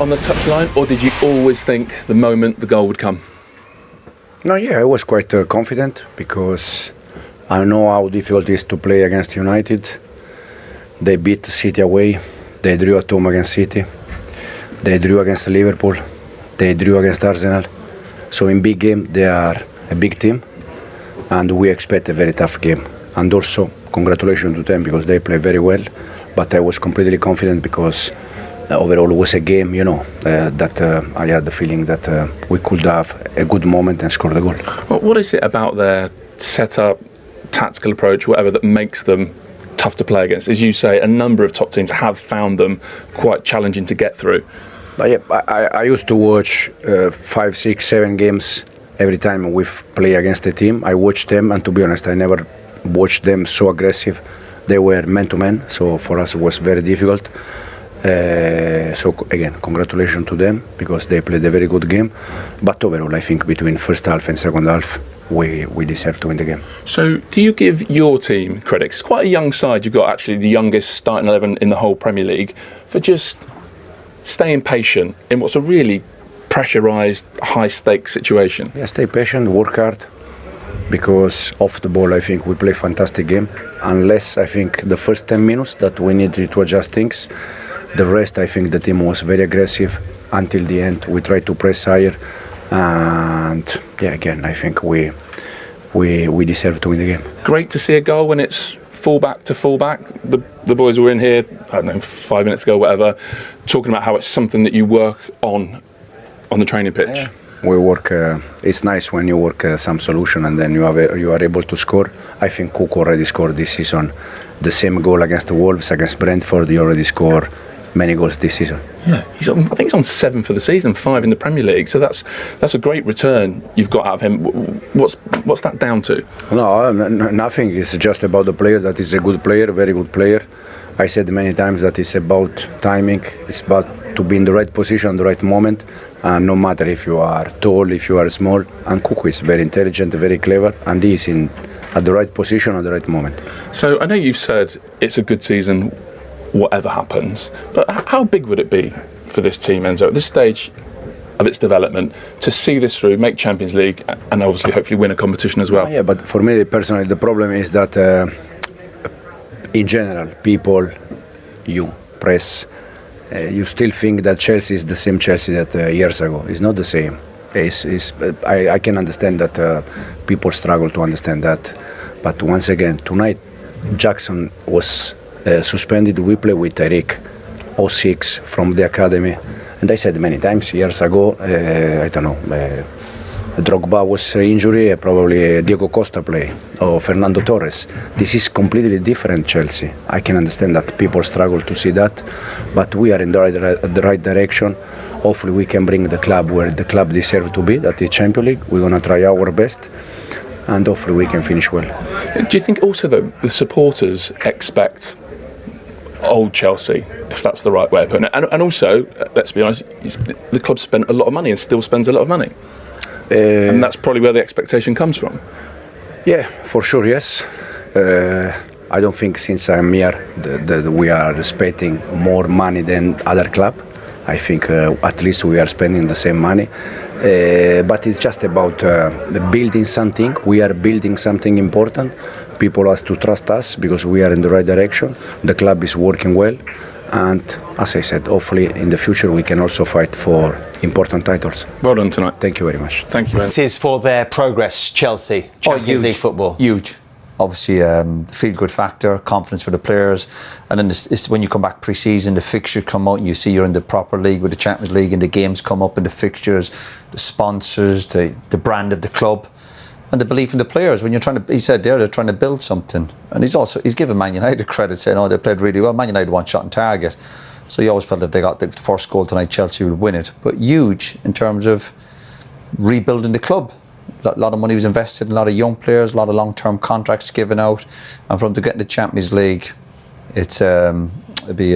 on the touchline, or did you always think the moment the goal would come? No, yeah, I was quite confident because I know how difficult it is to play against United. They beat City away, they drew at home against City, they drew against Liverpool, they drew against Arsenal. So in big game, they are a big team, and we expect a very tough game. And also, congratulations to them because they play very well. But I was completely confident because overall it was a game, that I had the feeling that we could have a good moment and score the goal. Well, what is it about their setup, tactical approach, whatever, that makes them tough to play against? As you say, a number of top teams have found them quite challenging to get through. I used to watch 5, 6, 7 games every time we play against a team. I watched them, and to be honest, I never watched them so aggressive. They were man-to-man, so for us it was very difficult. So again, congratulations to them because they played a very good game. But overall, I think between first half and second half, we deserve to win the game. So do you give your team credit? It's quite a young side. You've got actually the youngest starting 11 in the whole Premier League for just staying patient in what's a really pressurised, high-stakes situation. Yeah, stay patient, work hard. Because off the ball, I think we play fantastic game. Unless I think the first 10 minutes that we needed to adjust things. The rest, I think the team was very aggressive until the end. We tried to press higher, and yeah, again, I think we deserve to win the game. Great to see a goal when it's fullback to fullback. The boys were in here, I don't know, 5 minutes ago, whatever, talking about how it's something that you work on the training pitch. Yeah. We work. It's nice when you work some solution and then you are able to score. I think Cook already scored this season the same goal against the Wolves, against Brentford. He already scored many goals this season. Yeah, I think he's on 7 for the season, 5 in the Premier League. So that's a great return you've got out of him. What's that down to? No, nothing. It's just about the player. That is a good player, very good player. I said many times that it's about timing. It's about to be in the right position, the right moment. And no matter if you are tall, if you are small. And Cook is very intelligent, very clever, and he is at the right position at the right moment. So I know you've said it's a good season, whatever happens. But how big would it be for this team, Enzo, at this stage of its development, to see this through, make Champions League, and obviously hopefully win a competition as well? Yeah, but for me personally, the problem is that in general, people, press, you still think that Chelsea is the same Chelsea that years ago. It's not the same. I can understand that people struggle to understand that. But once again, tonight, Jackson was suspended. We play with Eric, 06 from the academy. And I said many times, years ago, I don't know, Drogba was injury, probably Diego Costa play, or Fernando Torres. This is completely different Chelsea. I can understand that people struggle to see that, but we are in the right direction. Hopefully we can bring the club where the club deserves to be, that is Champions League. We're going to try our best, and hopefully we can finish well. Do you think also that the supporters expect old Chelsea, if that's the right way of putting it? And also, let's be honest, the club spent a lot of money and still spends a lot of money. And that's probably where the expectation comes from. Yeah, for sure, yes. I don't think since I'm here that we are expecting more money than other club. I think at least we are spending the same money. But it's just about building something. We are building something important. People have to trust us because we are in the right direction. The club is working well. And as I said, hopefully in the future we can also fight for important titles. Well done tonight. Thank you very much. Thank you, man. This is for their progress, Chelsea, Champions League football. Huge. Obviously, the feel-good factor, confidence for the players. And then it's when you come back pre-season, the fixtures come out and you see you're in the proper league with the Champions League and the games come up and the fixtures, the sponsors, the brand of the club. And the belief in the players. When you're trying to, he said they're trying to build something, and he's given Man United credit, saying, "Oh, they played really well." Man United one shot on target, so you always felt if they got the first goal tonight, Chelsea would win it. But huge in terms of rebuilding the club. A lot of money was invested in a lot of young players, a lot of long-term contracts given out, and from to get in the Champions League, it'd be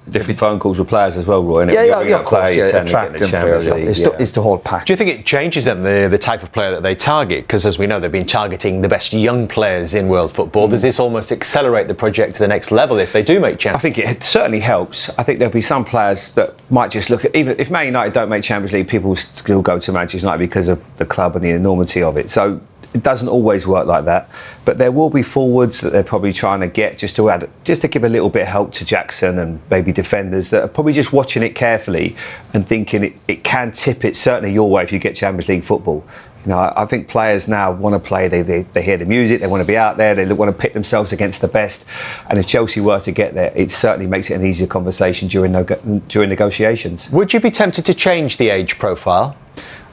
different phone calls with players as well, Roy. Of course, attracting players. It's the whole package. Do you think it changes then the type of player that they target? Because as we know, they've been targeting the best young players in world football. Does this almost accelerate the project to the next level if they do make Champions League? I think it certainly helps. I think there'll be some players that might just look at, even if Man United don't make Champions League, people will still go to Manchester United because of the club and the enormity of it. So it doesn't always work like that, but there will be forwards that they're probably trying to get just to give a little bit of help to Jackson and maybe defenders that are probably just watching it carefully and thinking it can tip it certainly your way if you get Champions League football. You know, I think players now want to play. They hear the music. They want to be out there. They want to pit themselves against the best. And if Chelsea were to get there, it certainly makes it an easier conversation during negotiations. Would you be tempted to change the age profile?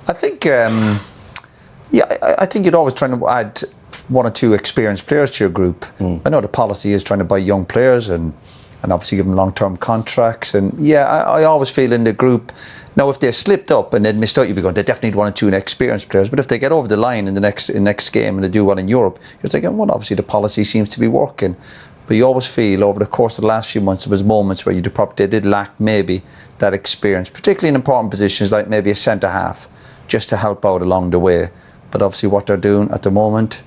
I think. I think you'd always try to add one or two experienced players to your group. I know the policy is trying to buy young players and obviously give them long-term contracts. And I always feel in the group, now if they slipped up and they'd missed out, you'd be going, they definitely need one or two experienced players. But if they get over the line in the next game and they do well in Europe, you're thinking, well, obviously the policy seems to be working. But you always feel over the course of the last few months there was moments where they did lack maybe that experience, particularly in important positions like maybe a centre-half, just to help out along the way. But obviously what they're doing at the moment,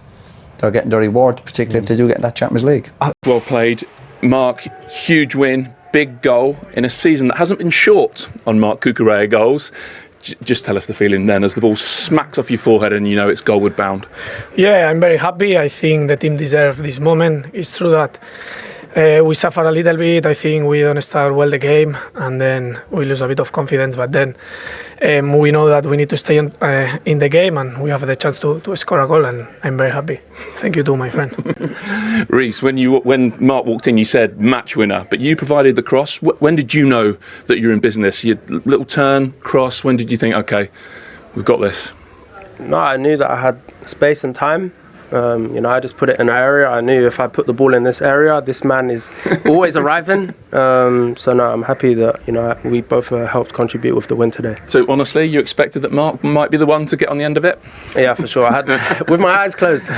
they're getting their reward, particularly if they do get in that Champions League. Well played. Mark, huge win, big goal in a season that hasn't been short on Mark Cucurella goals. Just tell us the feeling then as the ball smacks off your forehead and you know it's goalward bound. Yeah, I'm very happy. I think the team deserves this moment. It's true that we suffer a little bit. I think we don't start well the game and then we lose a bit of confidence. But then we know that we need to stay in the game and we have the chance to score a goal and I'm very happy. Thank you to my friend. Reece, when Mark walked in you said match winner, but you provided the cross. When did you know that you're in business? Your little turn, cross, when did you think, okay, we've got this? No, I knew that I had space and time. I just put it in an area. I knew if I put the ball in this area, this man is always arriving. So no, I'm happy that we both helped contribute with the win today. So honestly, you expected that Mark might be the one to get on the end of it? Yeah, for sure. I had with my eyes closed.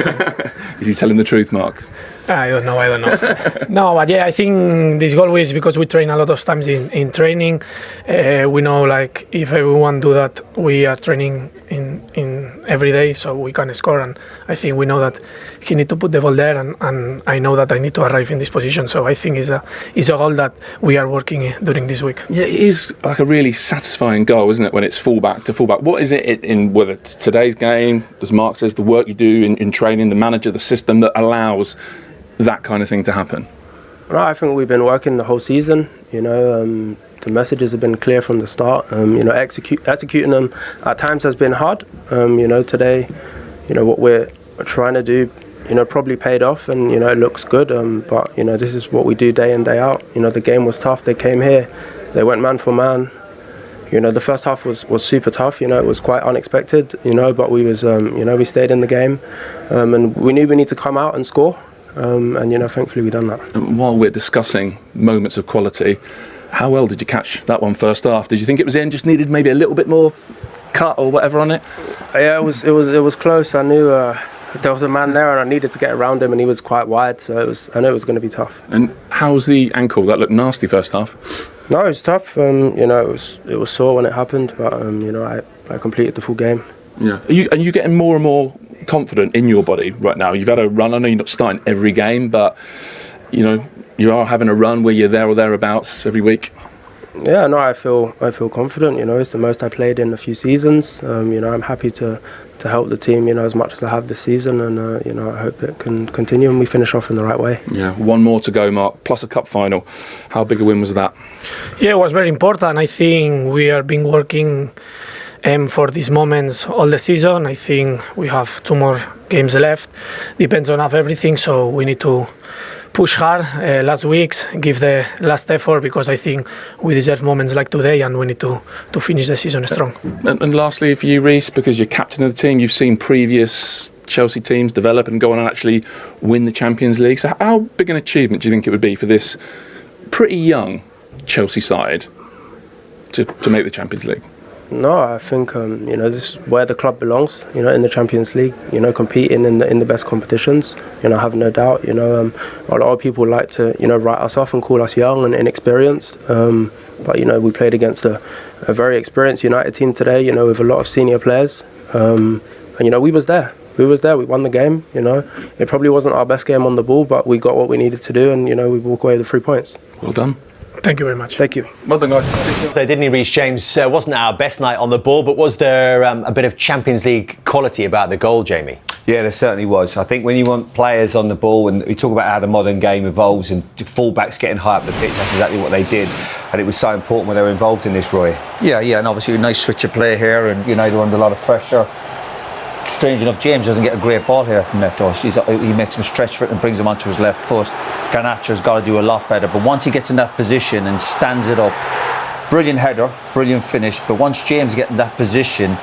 Is he telling the truth, Mark? I don't know. No, but yeah, I think this goal is because we train a lot of times in training. We know, like, if everyone do that, we are training in every day, so we can score. And I think we know that he need to put the ball there, and I know that I need to arrive in this position. So I think it's a goal that we are working during this week. Yeah, it is like a really satisfying goal, isn't it, when it's fullback to fullback? What is it in whether it's today's game, as Mark says, the work you do in training, the manager, the system that allows that kind of thing to happen? Well, I think we've been working the whole season. The messages have been clear from the start. Executing them at times has been hard. Today, what we're trying to do, probably paid off, and it looks good. But this is what we do day in, day out. The game was tough. They came here, they went man for man. The first half was super tough. It was quite unexpected. But we was we stayed in the game, and we knew we need to come out and score. Thankfully we done that. And while we're discussing moments of quality, how well did you catch that one first half? Did you think it was in? Just needed maybe a little bit more cut or whatever on it? Yeah, it was close. I knew there was a man there, and I needed to get around him, and he was quite wide. So I knew it was going to be tough. And how's the ankle? That looked nasty first half. No, it was tough. It was sore when it happened, but I completed the full game. Yeah. Are you getting more and more confident in your body right now? You've had a run. I know you're not starting every game, but you are having a run where you're there or thereabouts every week. Yeah, no, I feel confident. It's the most I played in a few seasons. I'm happy to help the team, as much as I have this season, and I hope it can continue and we finish off in the right way. Yeah, one more to go, Mark, plus a cup final. How big a win was that? Yeah, it was very important. I think we have been working for these moments all the season. I think we have 2 more games left. Depends on everything, so we need to push hard last weeks, give the last effort, because I think we deserve moments like today and we need to finish the season strong. And lastly, for you, Reece, because you're captain of the team, you've seen previous Chelsea teams develop and go on and actually win the Champions League. So how big an achievement do you think it would be for this pretty young Chelsea side to make the Champions League? No, I think this is where the club belongs. In the Champions League. Competing in the best competitions. I have no doubt. A lot of people like to write us off and call us young and inexperienced. But we played against a very experienced United team today. With a lot of senior players. And we was there. We won the game. It probably wasn't our best game on the ball, but we got what we needed to do, and we walk away with 3 points. Well done. Thank you very much. Thank you. Well done, guys. They didn't reach James. Wasn't our best night on the ball, but was there a bit of Champions League quality about the goal, Jamie? Yeah, there certainly was. I think when you want players on the ball, and we talk about how the modern game evolves and fullbacks getting high up the pitch, that's exactly what they did. And it was so important when they were involved in this, Roy. Yeah, and obviously a nice switch of play here, and United were under a lot of pressure. Strange enough, James doesn't get a great ball here from Neto. He makes him stretch for it and brings him onto his left foot. Garnacho's got to do a lot better, but once he gets in that position and stands it up, brilliant header, brilliant finish, but once James gets in that position,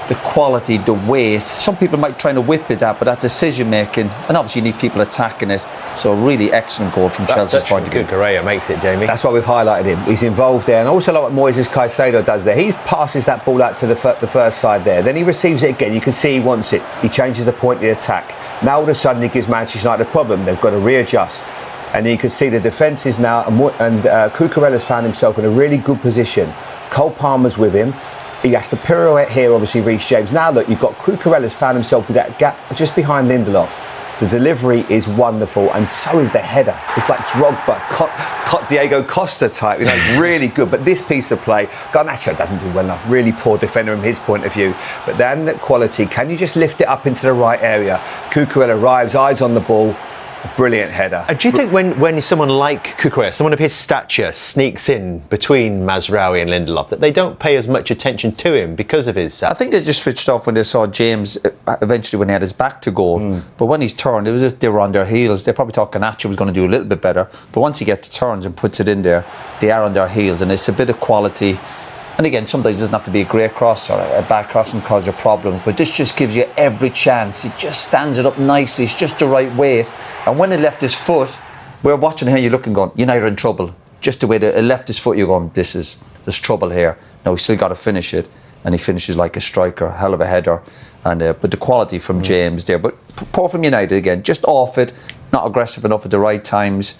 the quality, the weight, some people might try to whip it out, but that decision making, and obviously you need people attacking it, so really excellent goal from Chelsea's point of view. Correa makes it, Jamie. That's why we've highlighted him. He's involved there, and also like what Moises Caicedo does there. He passes that ball out to the first side there, then he receives it again. You can see he wants it. He changes the point of the attack. Now all of a sudden he gives Manchester United a problem. They've got to readjust, and you can see the defence is now, and Cucurella's found himself in a really good position. Cole Palmer's with him. He has to pirouette here, obviously, Reece James. Now, look, you've got Cucurella's found himself with that gap just behind Lindelof. The delivery is wonderful, and so is the header. It's like Drogba, Diego Costa type. It's really good. But this piece of play, Garnacho doesn't do well enough. Really poor defender from his point of view. But then the quality, can you just lift it up into the right area? Cucurella arrives, eyes on the ball. A brilliant header. Do you think when someone like Cucurella, someone of his stature, sneaks in between Mazraoui and Lindelof, that they don't pay as much attention to him because of his... I think they just switched off when they saw James eventually when he had his back to goal. But when he's turned, it was as if they were on their heels. They probably thought Garnacho was going to do a little bit better. But once he gets turns and puts it in there, they are on their heels, and it's a bit of quality. And again, sometimes it doesn't have to be a great cross or a bad cross and cause you problems, but this just gives you every chance. It just stands it up nicely. It's just the right weight. And when it left his foot, we're watching here, you're looking, going, United are in trouble. Just the way that it left his foot, you're going, there's trouble here. Now he's still got to finish it, and he finishes like a striker, hell of a header. And but the quality from James there, but poor from United again, just off it, not aggressive enough at the right times.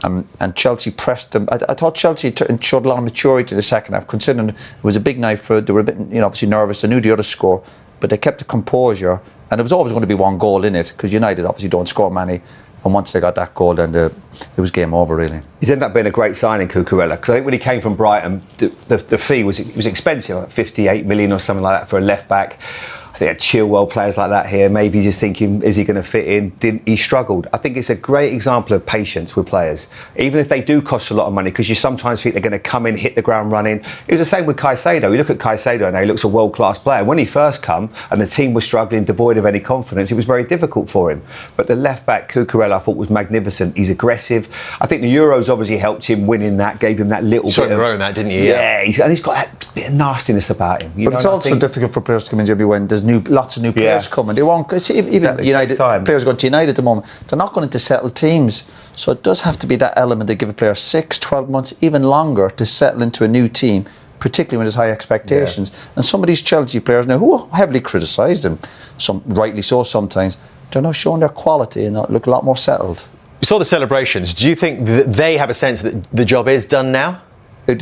And Chelsea pressed them. I thought Chelsea showed a lot of maturity in the second half, considering it was a big night for it. They were a bit, obviously nervous. They knew the other score, but they kept the composure. And there was always going to be one goal in it, because United obviously don't score many. And once they got that goal, then it was game over, really. He's ended up being a great signing, Cucurella, because I think when he came from Brighton, the fee was expensive, like 58 million or something like that for a left back. I think Chilwell, players like that here, maybe just thinking, is he going to fit in? He struggled. I think it's a great example of patience with players, even if they do cost a lot of money, because you sometimes think they're going to come in, hit the ground running. It was the same with Caicedo. You look at Caicedo now, he looks a world-class player. When he first come and the team was struggling, devoid of any confidence, it was very difficult for him. But the left-back, Cucurella, I thought was magnificent. He's aggressive. I think the Euros obviously helped him winning that, gave him that little bit of... growing that, didn't you? Yeah, he's got that bit of nastiness about him. But it's also difficult for players to come in, Jimmy, when there's lots of new players coming. They won't. See, even United players going to United at the moment, they're not going into settled teams. So it does have to be that element to give a player 6, 12 months, even longer, to settle into a new team, particularly when there's high expectations. And some of these Chelsea players now, who heavily criticised them, some rightly so sometimes, they're now showing their quality and look a lot more settled. You saw the celebrations. Do you think that they have a sense that the job is done now?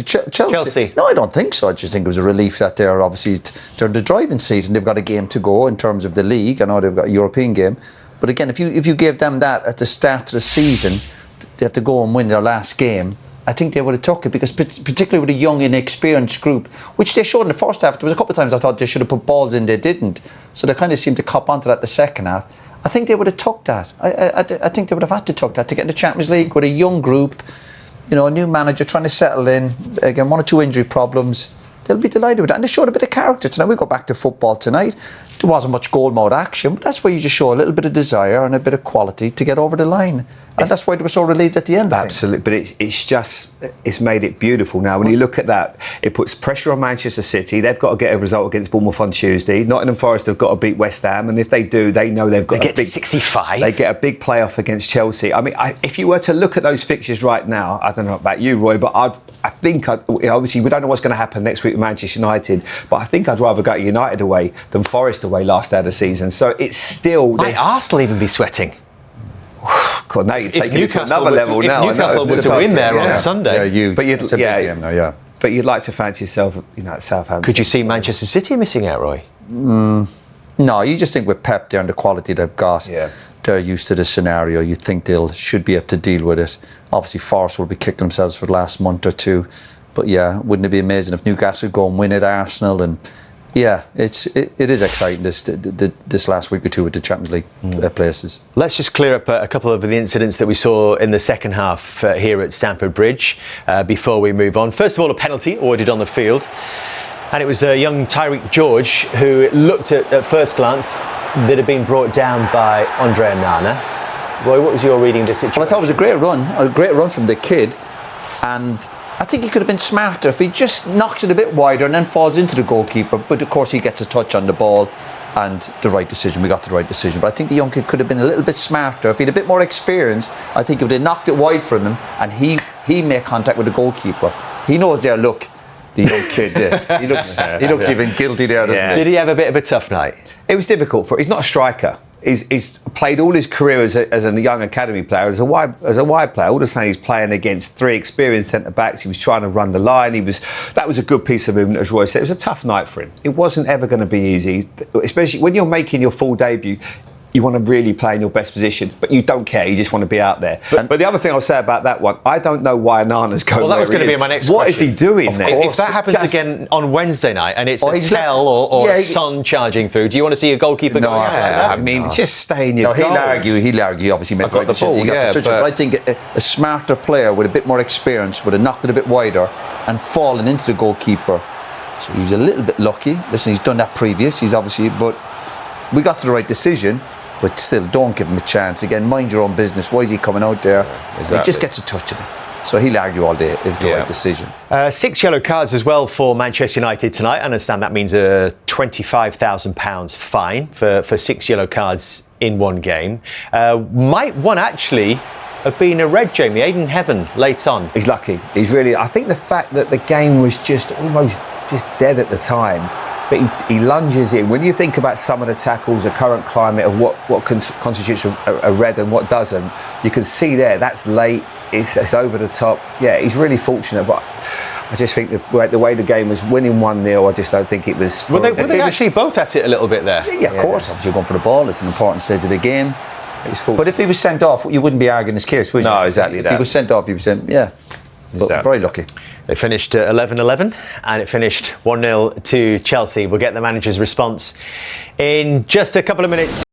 Chelsea? No, I don't think so. I just think it was a relief that they're obviously they're in the driving seat and they've got a game to go in terms of the league. I know they've got a European game, but again, if you gave them that at the start of the season, they have to go and win their last game. I think they would have took it, because particularly with a young, inexperienced group, which they showed in the first half. There was a couple of times I thought they should have put balls in, they didn't. So they kind of seemed to cop onto that the second half. I think they would have took that. I think they would have had to took that to get in the Champions League with a young group. A new manager trying to settle in. Again, 1 or 2 injury problems. They'll be delighted with that. And they showed a bit of character tonight. We go back to football tonight. there wasn't much goal mode action, but that's where you just show a little bit of desire and a bit of quality to get over the line. And that's why they were so relieved at the end. Absolutely, but it's made it beautiful now. When you look at that, it puts pressure on Manchester City. They've got to get a result against Bournemouth on Tuesday. Nottingham Forest have got to beat West Ham, and if they do, they know they've got They get to 65. They get a big playoff against Chelsea. I mean, if you were to look at those fixtures right now, I don't know about you, Roy, but I think obviously we don't know what's going to happen next week with Manchester United, but I think I'd rather go United away than Forest away last day of the season. So it's still. Might Arsenal even be sweating? God, now you're taking it to Newcastle another level now. If Newcastle were to win there on Sunday, but it's a big game now, yeah. But you'd like to fancy yourself, at Southampton. could you see Manchester City missing out, Roy? No, you just think with Pep there and the quality they've got, they're used to this scenario. You think should be able to deal with it. Obviously, Forest will be kicking themselves for the last month or two. But yeah, wouldn't it be amazing if Newcastle go and win at Arsenal? And yeah, it is exciting this last week or two with the Champions League places. Let's just clear up a couple of the incidents that we saw in the second half here at Stamford Bridge before we move on. First of all, a penalty awarded on the field. And it was a young Tyreek George who looked at first glance that had been brought down by Andre Onana. Roy, what was your reading of this situation? Well, I thought it was a great run from the kid. And I think he could have been smarter if he just knocks it a bit wider and then falls into the goalkeeper. But of course, he gets a touch on the ball and the right decision. We got the right decision. But I think the young kid could have been a little bit smarter. If he had a bit more experience, I think he would have knocked it wide from him and he made contact with the goalkeeper. He knows there, look, the young kid, he looks even guilty there, doesn't he? Did he have a bit of a tough night? It was difficult for. He's not a striker. He's played all his career as a young academy player, as a wide player. All the time he's playing against three experienced centre backs. He was trying to run the line. That was a good piece of movement, as Roy said. It was a tough night for him. It wasn't ever going to be easy, especially when you're making your full debut. You want to really play in your best position, but you don't care. You just want to be out there. But the other thing I'll say about that one, I don't know why Onana's going. Well, that was going to be my next question. What is he doing there? If that happens again on Wednesday night and it's a Tell or a Son charging through, do you want to see a goalkeeper going after that? I mean, just stay in your goal. He'll argue, obviously made the right decision. But I think a smarter player with a bit more experience would have knocked it a bit wider and fallen into the goalkeeper. So he was a little bit lucky. Listen, he's done that previous. But we got to the right decision. But still, don't give him a chance. Again, mind your own business. Why is he coming out there? Exactly. He just gets a touch of it. So he'll argue all day if it's the right decision. 6 yellow cards as well for Manchester United tonight. I understand that means a £25,000 fine for 6 yellow cards in one game. Might one actually have been a red, Jamie? Aiden Heaven late on. He's lucky. He's really. I think the fact that the game was just almost dead at the time. But he lunges in. When you think about some of the tackles, the current climate of what constitutes a red and what doesn't, you can see there that's late. It's over the top. Yeah, he's really fortunate. But I just think the way the game was winning 1-0, I just don't think it was. Were they actually both at it a little bit there? Yeah, of course. Obviously, you're going for the ball. It's an important stage of the game. But if he was sent off, you wouldn't be arguing his case, would you? No, exactly. If he was sent off, you would say, yeah. But exactly. Very lucky. They finished 11-11 and it finished 1-0 to Chelsea. We'll get the manager's response in just a couple of minutes.